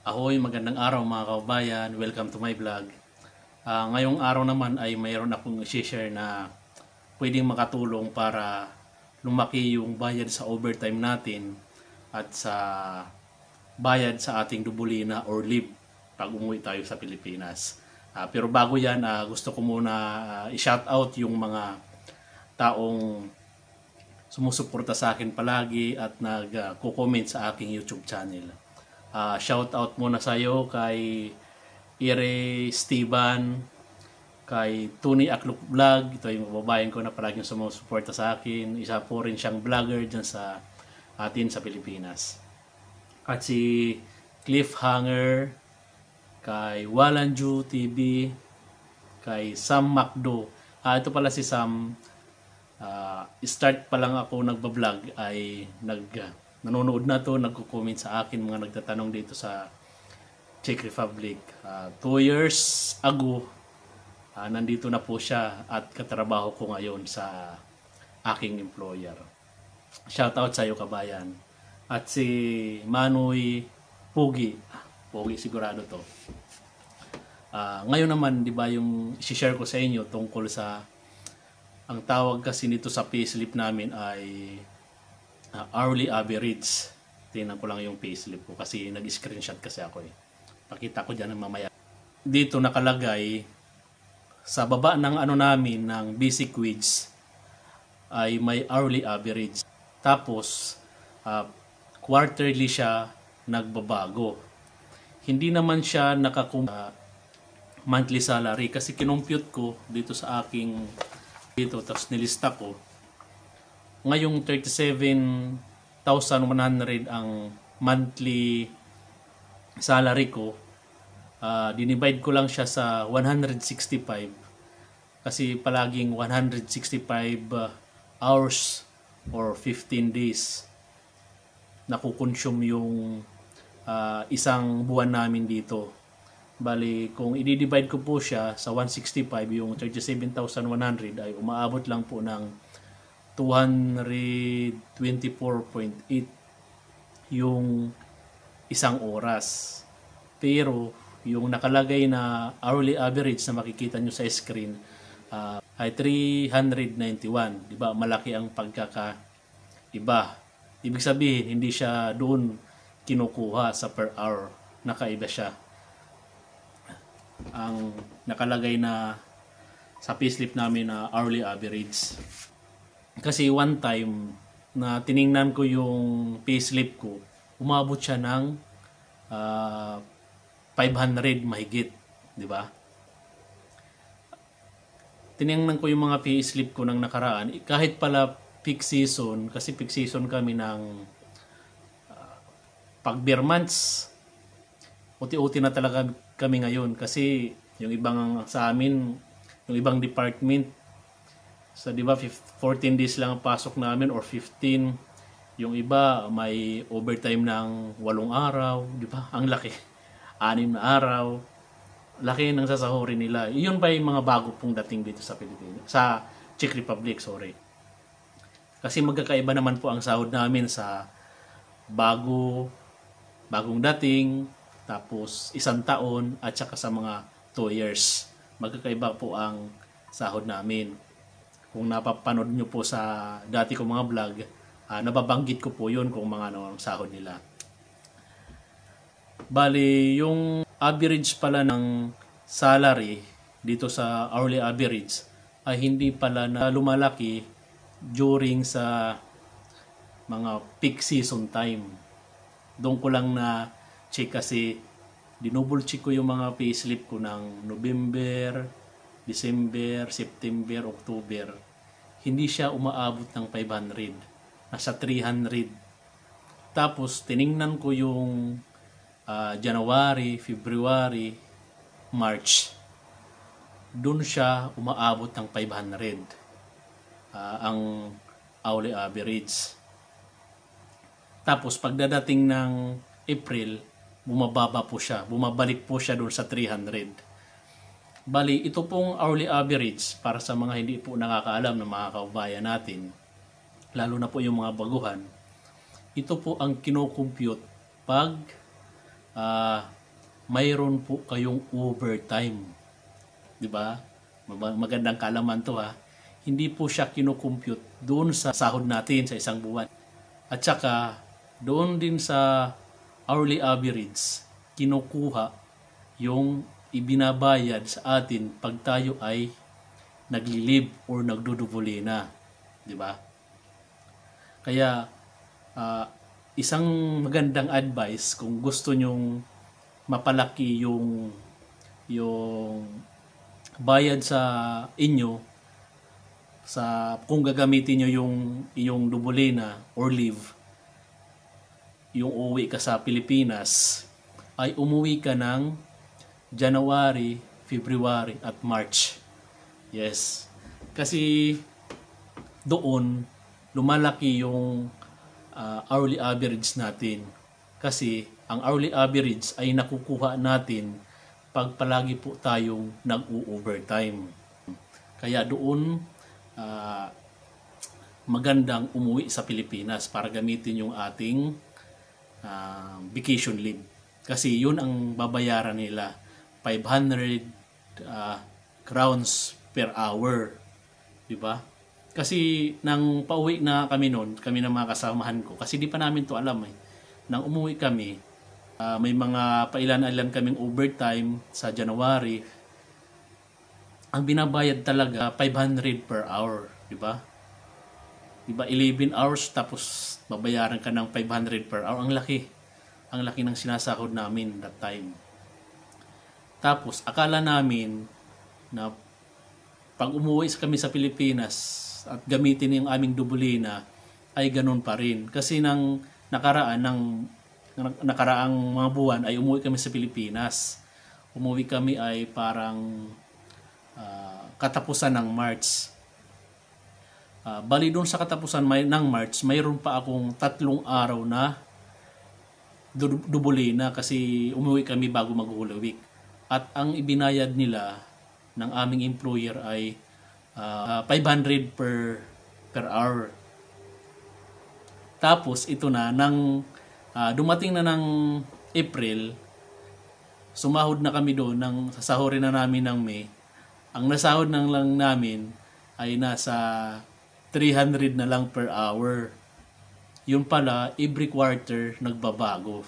Ahoy, magandang araw mga kaubayan. Welcome to my vlog. Ngayong araw naman ay mayroon akong i-share na pwedeng makatulong para lumaki yung bayad sa overtime natin at sa bayad sa ating dubulina or leave pag umuwi tayo sa Pilipinas. Pero bago yan, gusto ko muna i-shout out yung mga taong sumusuporta sa akin palagi at nag-comment sa aking YouTube channel. Shout out muna sa iyo kay Ire Steven, kay Tony Akluk Vlog. Ito yung babaeng ko na palaging sumusuporta sa akin. Isa po rin siyang vlogger dyan sa atin sa Pilipinas. At si Cliffhanger, kay Walanju TV, kay Sam Macdo. Ito pala si Sam. Start pa lang ako nagbablog ay nanonood na to, nagko-comment sa akin, mga nagtatanong dito sa Czech Republic. 2 years ago, nandito na po siya at katrabaho ko ngayon sa aking employer. Shoutout sa iyo kabayan. At si Manoy Pugi. Pugi sigurado to. Ngayon naman, di ba yung i-share ko sa inyo tungkol sa ang tawag kasi nito sa payslip namin ay hourly average. Tingnan ko lang yung payslip ko kasi nag-screenshot kasi ako eh. Pakita ko dyan mamaya. Dito nakalagay sa baba ng namin ng basic wage ay may hourly average. Tapos quarterly siya nagbabago. Hindi naman siya monthly salary kasi kinompute ko dito sa aking dito tapos nilista ko. Ngayong 37,100 ang monthly salary ko. Dinivide ko lang siya sa 165 kasi palaging 165 hours or 15 days nakukonsume yung isang buwan namin dito. Bali, kung i-divide ko po siya sa 165, yung 37,100 ay umaabot lang po ng 224.8 yung isang oras. Pero yung nakalagay na hourly average na makikita nyo sa screen ay 391. Diba? Malaki ang pagkakaiba. Ibig sabihin, hindi siya doon kinukuha sa per hour. Nakaiba siya. Ang nakalagay na sa payslip namin na hourly average. Kasi one time na tiningnan ko yung payslip ko, umabot siya ng 500 mahigit, di ba? Tiningnan ko yung mga payslip ko ng nakaraan, kahit pala peak season, kasi peak season kami ng pag bare months, uti-uti na talaga kami ngayon kasi yung ibang sa amin, yung ibang department sa di ba 14 days lang ang pasok namin or 15. Yung iba may overtime ng 8 araw, di ba? Ang laki. 6 na araw. Laki ng sasahurin nila. Iyon pa yung mga bago pong dating dito sa Pilipinas. Sa Czech Republic, sorry. Kasi magkakaiba naman po ang sahod namin sa bagong dating, tapos 1 taon, at saka sa mga 2 years. Magkakaiba po ang sahod namin. Kung napapanood nyo po sa dati kong mga vlog, nababanggit ko po yun kung mga ang sahod nila. Bali, yung average pala ng salary dito sa hourly average ay hindi pala na lumalaki during sa mga peak season time. Doon ko lang na check kasi dinouble check ko yung mga payslip ko ng November, December, September, October. Hindi siya umaabot ng 500. Nasa 300. Tapos tiningnan ko yung January, February, March. Doon siya umaabot ng 500. Ang hourly average. Tapos pagdadating ng April, bumababa po siya. Bumabalik po siya doon sa 300. Bali, ito pong hourly average para sa mga hindi po nakakaalam ng mga kaubayan natin, lalo na po yung mga baguhan, ito po ang kinocompute pag mayroon po kayong overtime. 'Di ba? Magandang kaalaman 'to ha. Hindi po siya kino-compute doon sa sahod natin sa isang buwan. At saka doon din sa hourly average, kinukuha yung ibinabayad sa atin pag tayo ay nagli-leave or nagdudubulina, 'di ba? Kaya isang magandang advice kung gusto nyong mapalaki yung bayad sa inyo sa kung gagamitin nyo yung dubulina or leave, yung uwi ka sa Pilipinas, ay umuwi ka ng January, February at March. Yes. Kasi doon lumalaki yung hourly average natin. Kasi ang hourly average ay nakukuha natin pag palagi po tayong nag-overtime. Kaya doon magandang umuwi sa Pilipinas para gamitin yung ating vacation leave. Kasi yun ang babayaran nila, 500 crowns per hour. Diba? Kasi nang pauwi na kami noon, kami ng mga kasamahan ko, kasi di pa namin to alam eh. Nang umuwi kami, may mga pailan-ilan kaming overtime sa January. Ang binabayad talaga 500 per hour, di ba? Di ba 11 hours tapos babayaran ka ng 500 per hour. Ang laki. Ang laki ng sinasahod namin that time. Tapos akala namin na pag umuwi kami sa Pilipinas at gamitin yung aming dubulina ay ganun pa rin. Kasi nang nakaraang mga buwan ay umuwi kami sa Pilipinas. Umuwi kami ay parang katapusan ng March. Bali doon sa katapusan ng March, mayroon pa akong 3 araw na dubulina kasi umuwi kami bago mag-Holy Week. At ang ibinayad nila ng aming employer ay 500 per hour. Tapos ito na, dumating na ng April, sumahod na kami doon, sasahurin na namin ng May. Ang nasahod lang namin ay nasa 300 na lang per hour. Yun pala, every quarter nagbabago.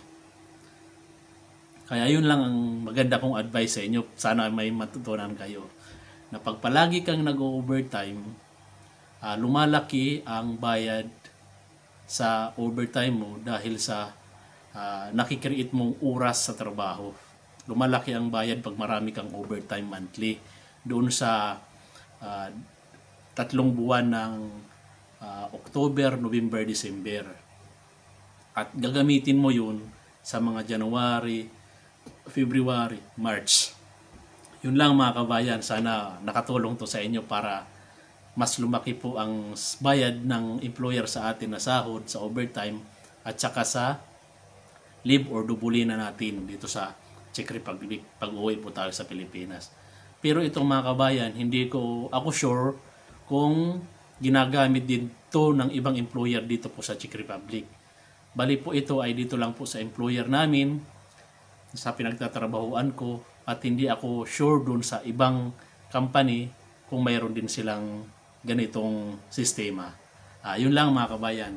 Kaya yun lang ang maganda kong advice sa inyo. Sana may matutunan kayo. Na pag palagi kang nag-overtime, lumalaki ang bayad sa overtime mo dahil sa nakikreate mong oras sa trabaho. Lumalaki ang bayad pag marami kang overtime monthly. Doon sa 3 buwan ng October, November, December. At gagamitin mo yun sa mga January, February, March. Yun lang mga kabayan. Sana nakatulong to sa inyo para mas lumaki po ang bayad ng employer sa atin na sahod sa overtime at saka sa leave or dubulina natin dito sa Czech Republic pag uwi po tayo sa Pilipinas. Pero itong mga kabayan, hindi ako sure kung ginagamit din to ng ibang employer dito po sa Czech Republic. Bali po ito ay dito lang po sa employer namin, sa pinagtatrabahuan ko, at hindi ako sure dun sa ibang company kung mayroon din silang ganitong sistema. Yun lang mga kabayan.